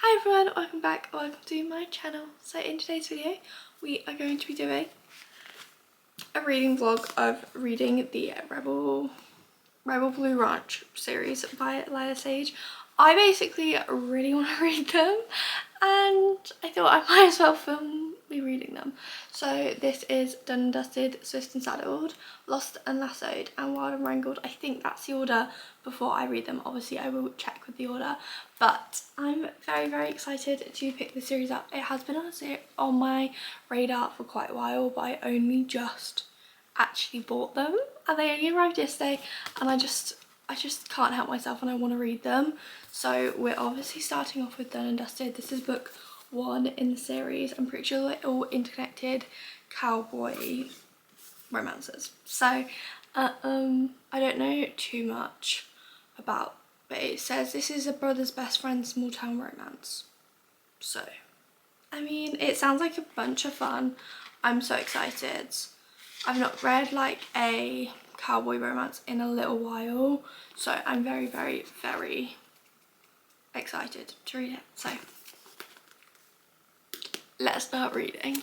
Hi everyone, welcome back, welcome to my channel. So in today's video we are going to be doing a reading vlog of reading the Rebel Blue Ranch series by Lyla Sage. I basically really want to read them and I thought I might as well film me reading them. So this is Done and Dusted, Swift and Saddled, Lost and Lassoed and Wild and Wrangled. I think that's the order before I read them. Obviously I will check with the order, but I'm very excited to pick the series up. It has been on my radar for quite a while, but I only just actually bought them and they only arrived yesterday and I just can't help myself and I want to read them. So we're obviously starting off with Done and Dusted. This is book 1 in the series. I'm pretty sure they're all interconnected cowboy romances. So I don't know too much about, but it says this is a brother's best friend small town romance. So I mean, it sounds like a bunch of fun. I'm so excited. I've not read like a cowboy romance in a little while, so I'm very excited to read it. So let's start reading.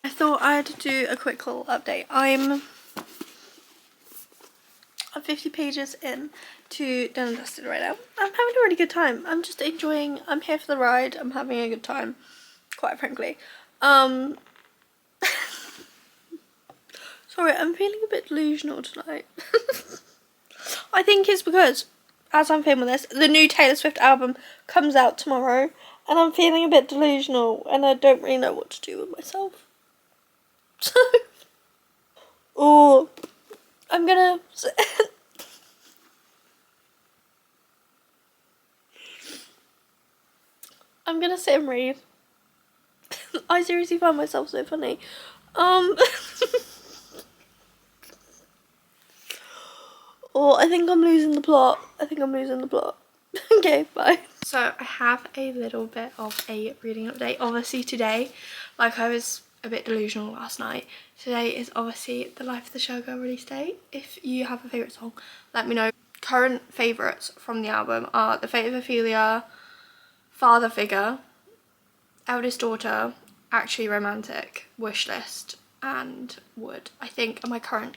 I thought I'd do a quick little update. I'm 50 pages in to Done and Dusted right now. I'm having a really good time. I'm just enjoying, I'm here for the ride. I'm having a good time, quite frankly. Sorry, I'm feeling a bit delusional tonight. I think it's because, as I'm filming this, the new Taylor Swift album comes out tomorrow, and I'm feeling a bit delusional, and I don't really know what to do with myself. So, oh, I'm gonna... I'm gonna sit and read. I seriously find myself so funny. Oh, I think I'm losing the plot. Okay, bye. So I have a little bit of a reading update. Obviously today, like I was a bit delusional last night, today is obviously the Life of the Showgirl release date. If you have a favourite song, let me know. Current favourites from the album are The Fate of Ophelia, Father Figure, Eldest Daughter, Actually Romantic, Wishlist and Wood. I think are my current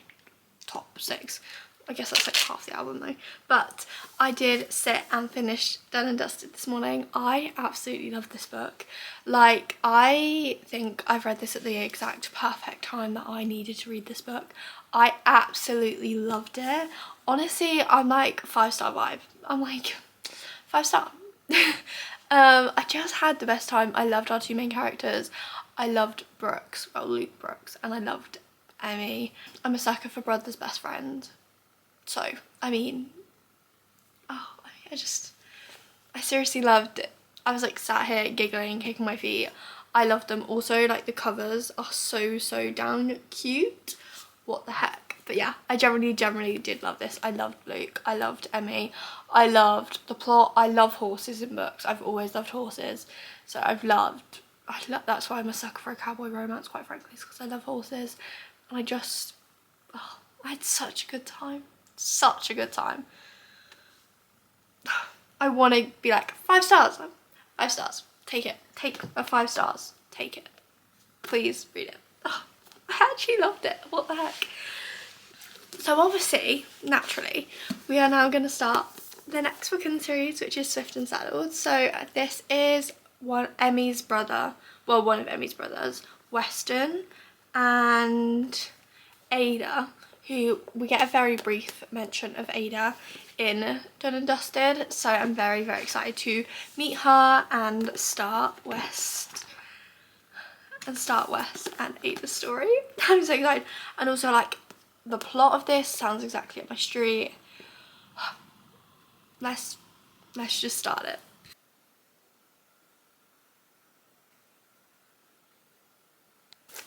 top 6. I guess that's like half the album though. But I did sit and finish Done and Dusted this morning. I absolutely love this book. Like, I think I've read this at the exact perfect time that I needed to read this book. I absolutely loved it. Honestly, I'm like 5-star vibe. I'm like 5-star. I just had the best time. I loved our two main characters. I loved Brooks, well, Luke Brooks, and I loved Emmy. I'm a sucker for Brother's Best Friend. So, I mean, oh, I seriously loved it. I was like sat here giggling, kicking my feet. I loved them. Also, like the covers are so down cute. What the heck? But yeah, I generally did love this. I loved Luke. I loved Emmy. I loved the plot. I love horses in books. I've always loved horses. So that's why I'm a sucker for a cowboy romance, quite frankly, because I love horses. And I had such a good time. Such a good time. I want to be like 5 stars. 5 stars. Take it. Take a 5 stars. Take it. Please read it. Oh, I actually loved it. What the heck? So obviously, naturally, we are now going to start the next book in the series, which is Swift and Saddled. So this is one of Emmy's brothers, Weston and Ada, who we get a very brief mention of Ada in Done and Dusted. So I'm very excited to meet her and start West and Ada's story. I'm so excited. And also, like, the plot of this sounds exactly up my street. Let's just start it.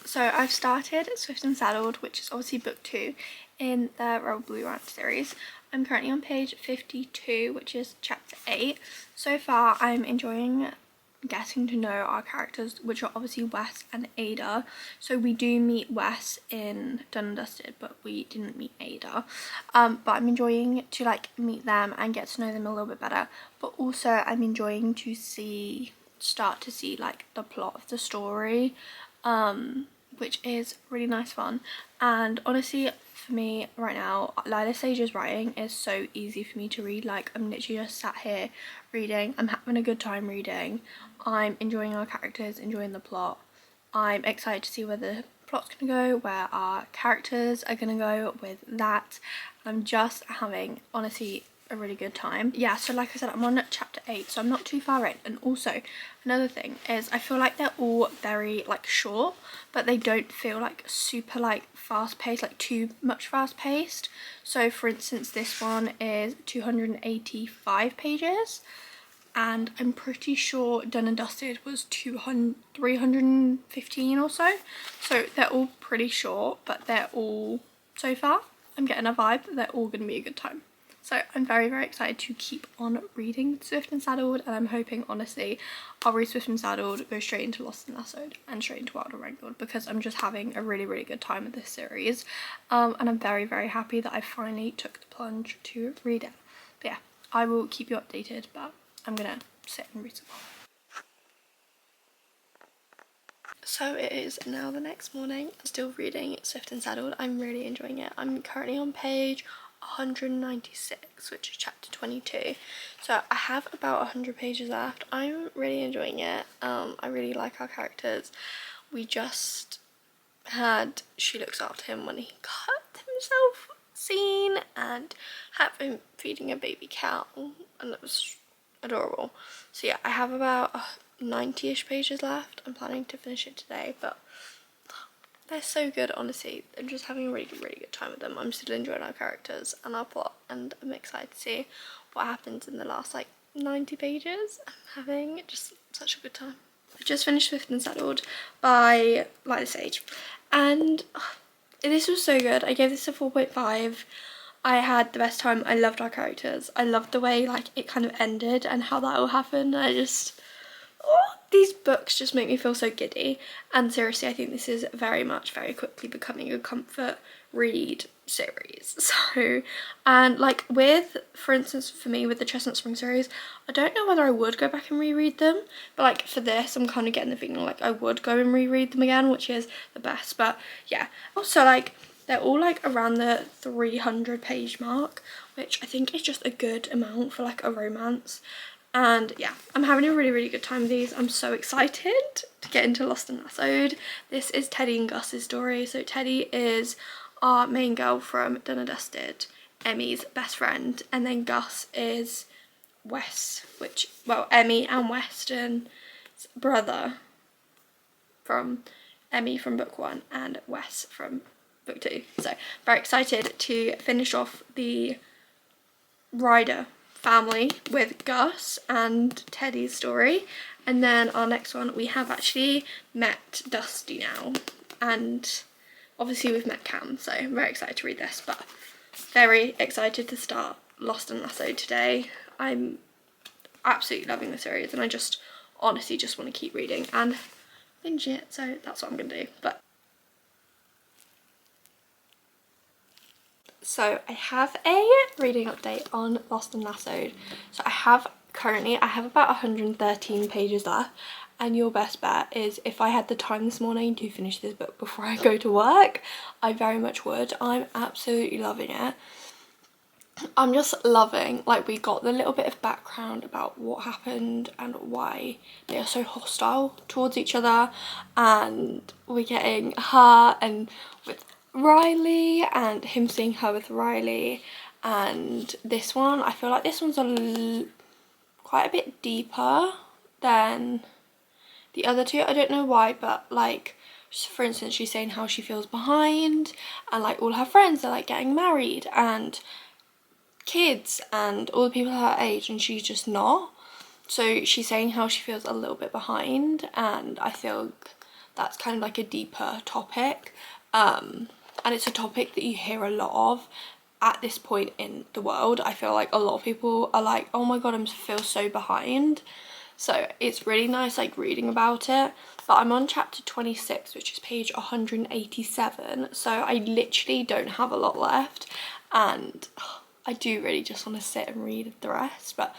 So I've started Swift and Saddled, which is obviously book 2 in the Rebel Blue Ranch series. I'm currently on page 52, which is chapter 8. So far I'm enjoying getting to know our characters, which are obviously Wes and Ada. So we do meet Wes in Done and Dusted, but we didn't meet Ada. But I'm enjoying to like meet them and get to know them a little bit better. But also I'm enjoying to start to see like the plot of the story, which is really nice fun. And honestly, for me right now, Lyla Sage's writing is so easy for me to read. Like, I'm literally just sat here reading. I'm having a good time reading. I'm enjoying our characters, enjoying the plot. I'm excited to see where the plot's gonna go, where our characters are gonna go with that. I'm just having, honestly, a really good time. Yeah, so like I said, I'm on chapter 8, so I'm not too far in. And also another thing is I feel like they're all very like short, but they don't feel like super like fast paced, like too much fast paced. So for instance, this one is 285 pages, and I'm pretty sure Done and Dusted was 315 or so. So they're all pretty short, but they're all, so far I'm getting a vibe that they're all gonna be a good time. So I'm very, very excited to keep on reading Swift and Saddled, and I'm hoping, honestly, I'll read Swift and Saddled, go straight into Lost and Lassoed, and straight into Wild and Wrangled, because I'm just having a really, really good time with this series. And I'm very, very happy that I finally took the plunge to read it. But yeah, I will keep you updated, but I'm gonna sit and read some more. So it is now the next morning. I'm still reading Swift and Saddled. I'm really enjoying it. I'm currently on page 196, which is chapter 22. So I have about 100 pages left. I'm really enjoying it. I really like our characters. We just had She Looks After Him when he cut himself scene, and had him feeding a baby cow, and it was adorable. So yeah, I have about 90-ish pages left. I'm planning to finish it today, but they're so good, honestly. I'm just having a really good time with them. I'm still enjoying our characters and our plot, and I'm excited to see what happens in the last like 90 pages. I'm having just such a good time. I just finished Swift and Saddled by Lyla Sage, and this was so good. I gave this a 4.5. I had the best time. I loved our characters. I loved the way like it kind of ended and how that all happened. These books just make me feel so giddy, and seriously I think this is very quickly becoming a comfort read series. So, and like with, for instance, for me with the Chestnut Spring series, I don't know whether I would go back and reread them, but like for this I'm kind of getting the feeling like I would go and reread them again, which is the best. But yeah, also like they're all like around the 300 page mark, which I think is just a good amount for like a romance. And yeah, I'm having a really good time with these. I'm so excited to get into Lost and Lassoed. This is Teddy and Gus's story. So Teddy is our main girl from Done and Dusted, Emmy's best friend, and then Gus is Wes, which, well, Emmy and Weston's brother from Emmy from book 1 and Wes from book 2. So very excited to finish off the Ryder family with Gus and Teddy's story, and then our next one, we have actually met Dusty now, and obviously we've met Cam, so I'm very excited to read this, but very excited to start Lost and Lassoed today. I'm absolutely loving the series, and I just honestly just want to keep reading and binge it, so that's what I'm gonna do. But so I have a reading update on Lost and Lassoed. So I have about 113 pages left, and your best bet is if I had the time this morning to finish this book before I go to work, I very much would. I'm absolutely loving it. I'm just loving, like, we got the little bit of background about what happened and why they are so hostile towards each other, and we're getting her and with Riley and him seeing her with Riley, and this one, I feel like this one's quite a bit deeper than the other two. I don't know why, but like, for instance, she's saying how she feels behind, and like all her friends are like getting married and kids and all the people her age, and she's just not. So she's saying how she feels a little bit behind, and I feel that's kind of like a deeper topic. and it's a topic that you hear a lot of at this point in the world. I feel like a lot of people are like, oh my god, I feel so behind. So it's really nice like reading about it. But I'm on chapter 26, which is page 187, so I literally don't have a lot left, and I do really just want to sit and read the rest. But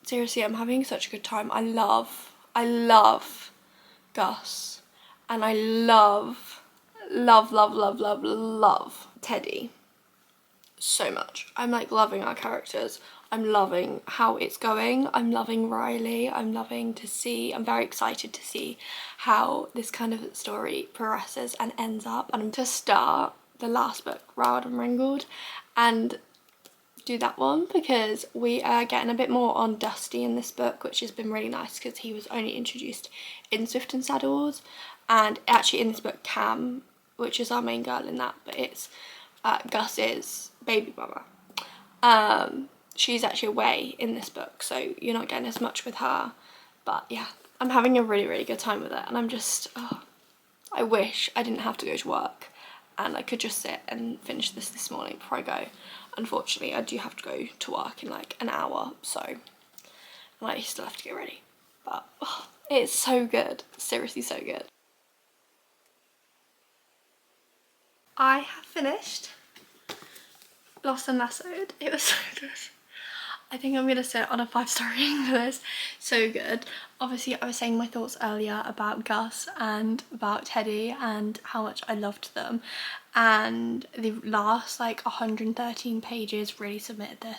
seriously, I'm having such a good time. I love Gus, and I love Teddy so much. I'm like loving our characters. I'm loving how it's going. I'm loving Riley. I'm very excited to see how this kind of story progresses and ends up. And I'm to start the last book, Riled and Wrangled, and do that one because we are getting a bit more on Dusty in this book, which has been really nice because he was only introduced in Swift and Saddles, and actually in this book Cam, which is our main girl in that, but it's Gus's baby mama. She's actually away in this book, so you're not getting as much with her. But yeah, I'm having a really good time with it, and I'm just, I wish I didn't have to go to work and I could just sit and finish this morning before I go. Unfortunately, I do have to go to work in like an hour, so I still have to get ready. But it's so good, seriously so good. I have finished Lost and Lassoed. It was so good. I think I'm gonna sit on a 5-star rating for this. So good. Obviously I was saying my thoughts earlier about Gus and about Teddy and how much I loved them, and the last like 113 pages really cemented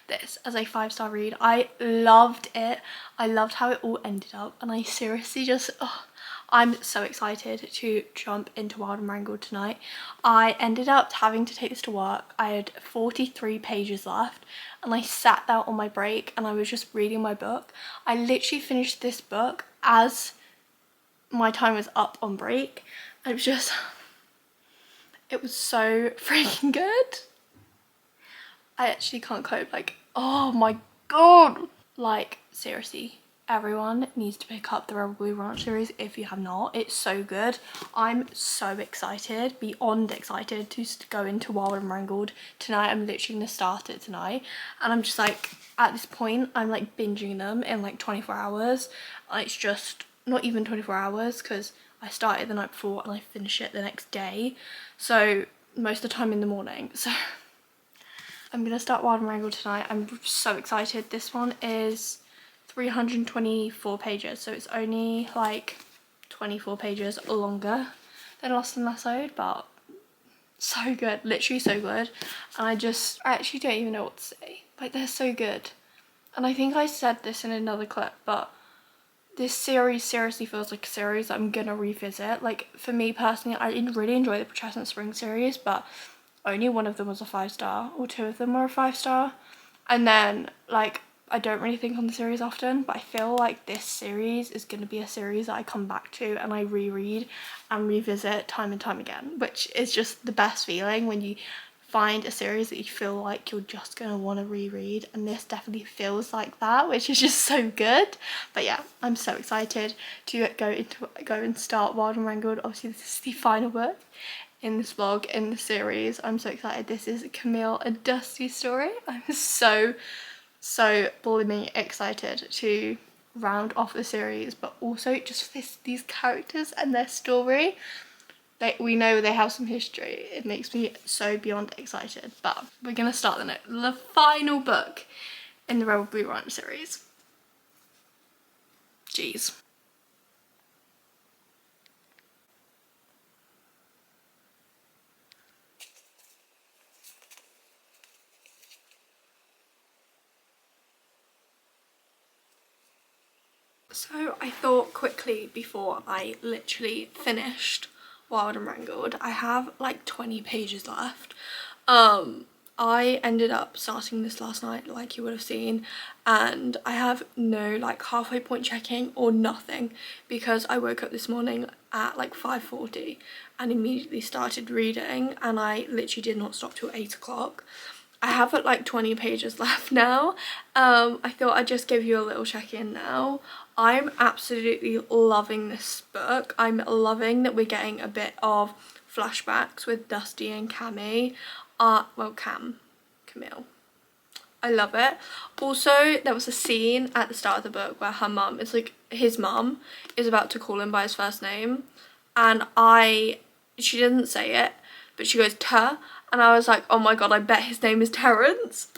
this as a 5-star read. I loved it. I loved how it all ended up, and I seriously just I'm so excited to jump into Wild and Wrangled tonight. I ended up having to take this to work. I had 43 pages left, and I sat there on my break and I was just reading my book. I literally finished this book as my time was up on break. It was so freaking good. I actually can't cope. Like, oh my god, like seriously, everyone needs to pick up the Rebel Blue Ranch series if you have not. It's so good. I'm so excited, beyond excited to go into Wild and Wrangled tonight. I'm literally gonna start it tonight, and I'm just like, at this point I'm like binging them in like 24 hours. It's just not even 24 hours because I started the night before and I finish it the next day, so most of the time in the morning. So I'm gonna start Wild and Wrangled tonight. I'm so excited. This one is 324 pages, so it's only like 24 pages longer than Lost and Lassoed, but so good, literally so good. And I actually don't even know what to say. Like, they're so good. And I think I said this in another clip, but this series seriously feels like a series that I'm gonna revisit. Like, for me personally, I really enjoy the Protestant Spring series, but only one of them was a 5-star, or 2 of them were a 5-star. And then like, I don't really think on the series often, but I feel like this series is going to be a series that I come back to and I reread and revisit time and time again, which is just the best feeling when you find a series that you feel like you're just going to want to reread, and this definitely feels like that, which is just so good. But yeah, I'm so excited to go and start Wild and Wrangled. Obviously this is the final book in this vlog, in the series. I'm so excited. This is Camille and Dusty's story. I'm so blooming excited to round off the series, but also just these characters and their story. We know they have some history. It makes me so beyond excited. But we're gonna start the final book in the Rebel Blue Ranch series. Jeez. So I thought quickly before I literally finished Wild and Wrangled. I have like 20 pages left. I ended up starting this last night, like you would have seen, and I have no like halfway point checking or nothing, because I woke up this morning at like 5:40 and immediately started reading, and I literally did not stop till 8 o'clock. I have like 20 pages left now. I thought I'd just give you a little check-in now. I'm absolutely loving this book. I'm loving that we're getting a bit of flashbacks with Dusty and Cammy. Well, Camille. I love it. Also, there was a scene at the start of the book where her mum, it's like his mum is about to call him by his first name, and she didn't say it, but she goes Ter, and I was like, oh my god, I bet his name is Terrence.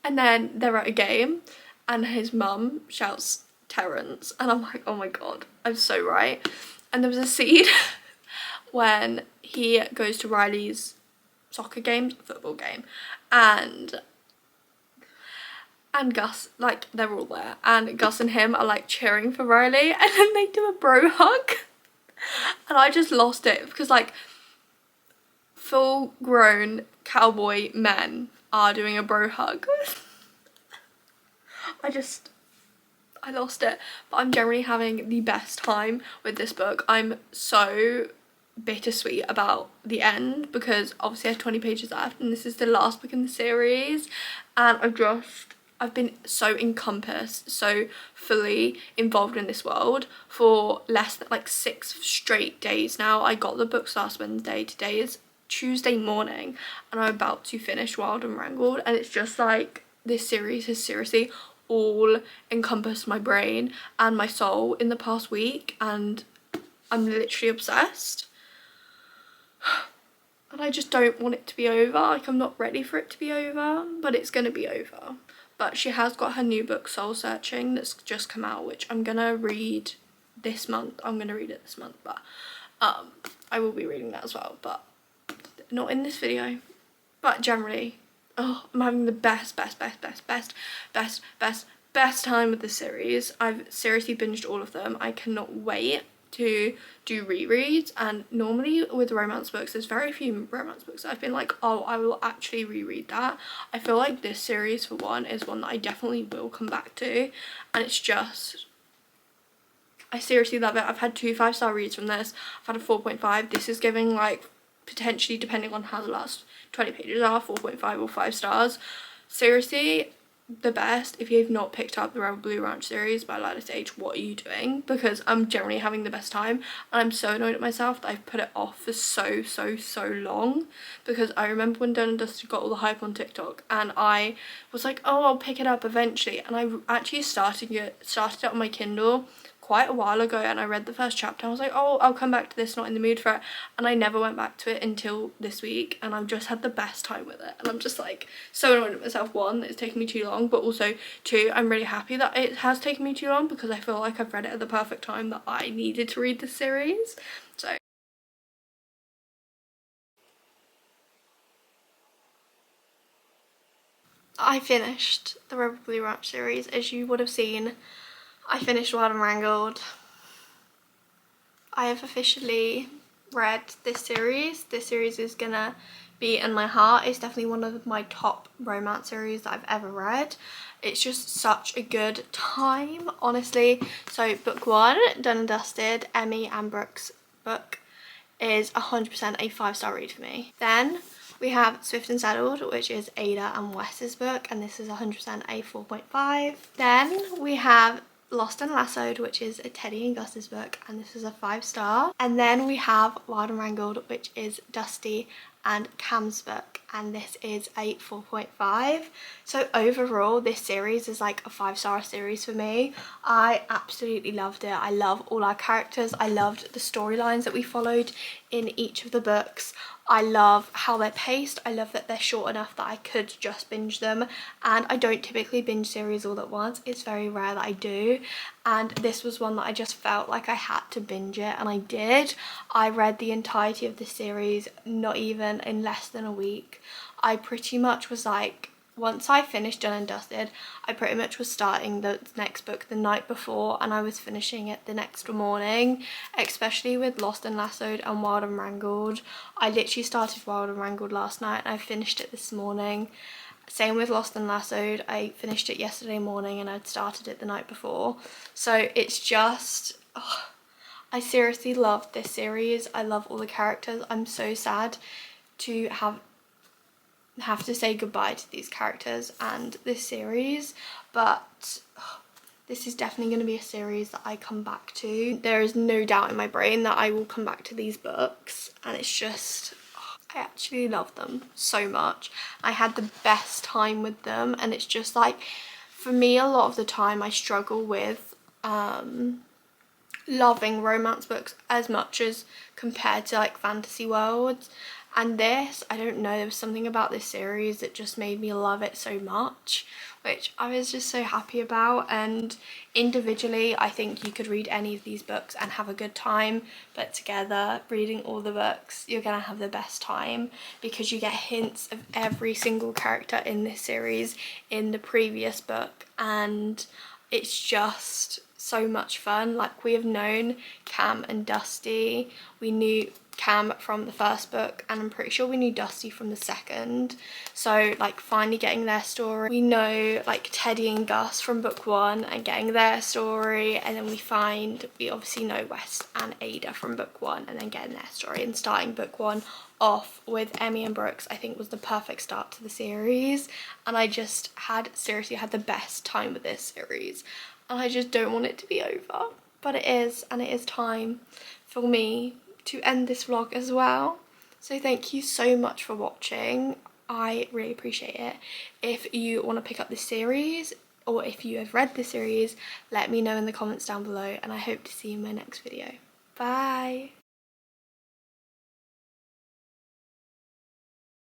And then they're at a game and his mum shouts Terrence, and I'm like, oh my god, I'm so right. And there was a scene when he goes to Riley's football game, and Gus, like, they're all there, and Gus and him are like cheering for Riley, and then they do a bro hug, and I just lost it, because like full grown cowboy men are doing a bro hug. I lost it, but I'm generally having the best time with this book. I'm so bittersweet about the end, because obviously I have 20 pages left and this is the last book in the series, and I've been so encompassed, so fully involved in this world for less than like 6 straight days now. I got the books last Wednesday, today is Tuesday morning, and I'm about to finish Wild and Wrangled, and it's just like this series has seriously all encompassed my brain and my soul in the past week, and I'm literally obsessed. And I just don't want it to be over. Like, I'm not ready for it to be over, but it's gonna be over. But she has got her new book, Soul Searching, that's just come out, which I'm gonna read this month. I'm gonna read it this month, but I will be reading that as well, but not in this video. But generally, oh, I'm having the best time with the series. I've seriously binged all of them. I cannot wait to do rereads, and normally with romance books, there's very few romance books that I've been like, oh, I will actually reread that. I feel like this series, for one, is one that I definitely will come back to, and it's just, I seriously love it. I've had 2 5-star reads from this. I've had a 4.5. This is giving, like, potentially, depending on how the last 20 pages are, 4.5 or 5 stars. Seriously, the best. If you've not picked up the Rebel Blue Ranch series by Lyla Sage, what are you doing? Because I'm generally having the best time, and I'm so annoyed at myself that I've put it off for so long, because I remember when Dun and Dusty got all the hype on TikTok, and I was like, oh, I'll pick it up eventually, and I actually started it on my Kindle quite a while ago, and I read the first chapter. I was like, oh, I'll come back to this, not in the mood for it, and I never went back to it until this week, and I've just had the best time with it, and I'm just like so annoyed at myself. 1, it's taken me too long, but also 2, I'm really happy that it has taken me too long, because I feel like I've read it at the perfect time that I needed to read this series. So I finished the Rebel Blue Ranch series. As you would have seen, I finished Wild and Wrangled. I have officially read this series. This series is gonna be in my heart. It's definitely one of my top romance series that I've ever read. It's just such a good time, honestly. So book 1, Done and Dusted, Emmy and Brooke's book, is 100% a 5-star read for me. Then we have Swift and Saddled, which is Ada and Wes's book, and this is 100% a 4.5. Then we have Lost and Lassoed, which is a Teddy and Gus's book, and this is a 5-star. And then we have Wild and Wrangled, which is Dusty and Cam's book, and this is a 4.5. So overall, this series is like a 5-star series for me. I absolutely loved it. I love all our characters. I loved the storylines that we followed in each of the books. I love how they're paced. I love that they're short enough that I could just binge them, and I don't typically binge series all at once. It's very rare that I do, and this was one that I just felt like I had to binge it, and I did. I read the entirety of the series not even in less than a week. I pretty much was like, once I finished Done and Dusted, I pretty much was starting the next book the night before, and I was finishing it the next morning, especially with Lost and Lassoed and Wild and Wrangled. I literally started Wild and Wrangled last night and I finished it this morning. Same with Lost and Lassoed, I finished it yesterday morning and I'd started it the night before. So it's just, oh, I seriously love this series. I love all the characters. I'm so sad to have to say goodbye to these characters and this series, but this is definitely going to be a series that I come back to. There is no doubt in my brain that I will come back to these books, and it's just, I actually love them so much. I had the best time with them, and it's just like, for me, a lot of the time I struggle with loving romance books as much as compared to like fantasy worlds, and this, I don't know, there was something about this series that just made me love it so much, which I was just so happy about. And individually I think you could read any of these books and have a good time, but together reading all the books you're gonna have the best time, because you get hints of every single character in this series in the previous book, and it's just so much fun. Like, we have known Cam and Dusty. We knew Cam from the first book, and I'm pretty sure we knew Dusty from the second. So like, finally getting their story. We know like Teddy and Gus from book 1 and getting their story, and then we obviously know West and Ada from book 1 and then getting their story, and starting book 1 off with Emmy and Brooks I think was the perfect start to the series. And I just seriously had the best time with this series, and I just don't want it to be over, but it is, and it is time for me to end this vlog as well. So thank you so much for watching. I really appreciate it. If you want to pick up this series, or if you have read this series, let me know in the comments down below, and I hope to see you in my next video. Bye!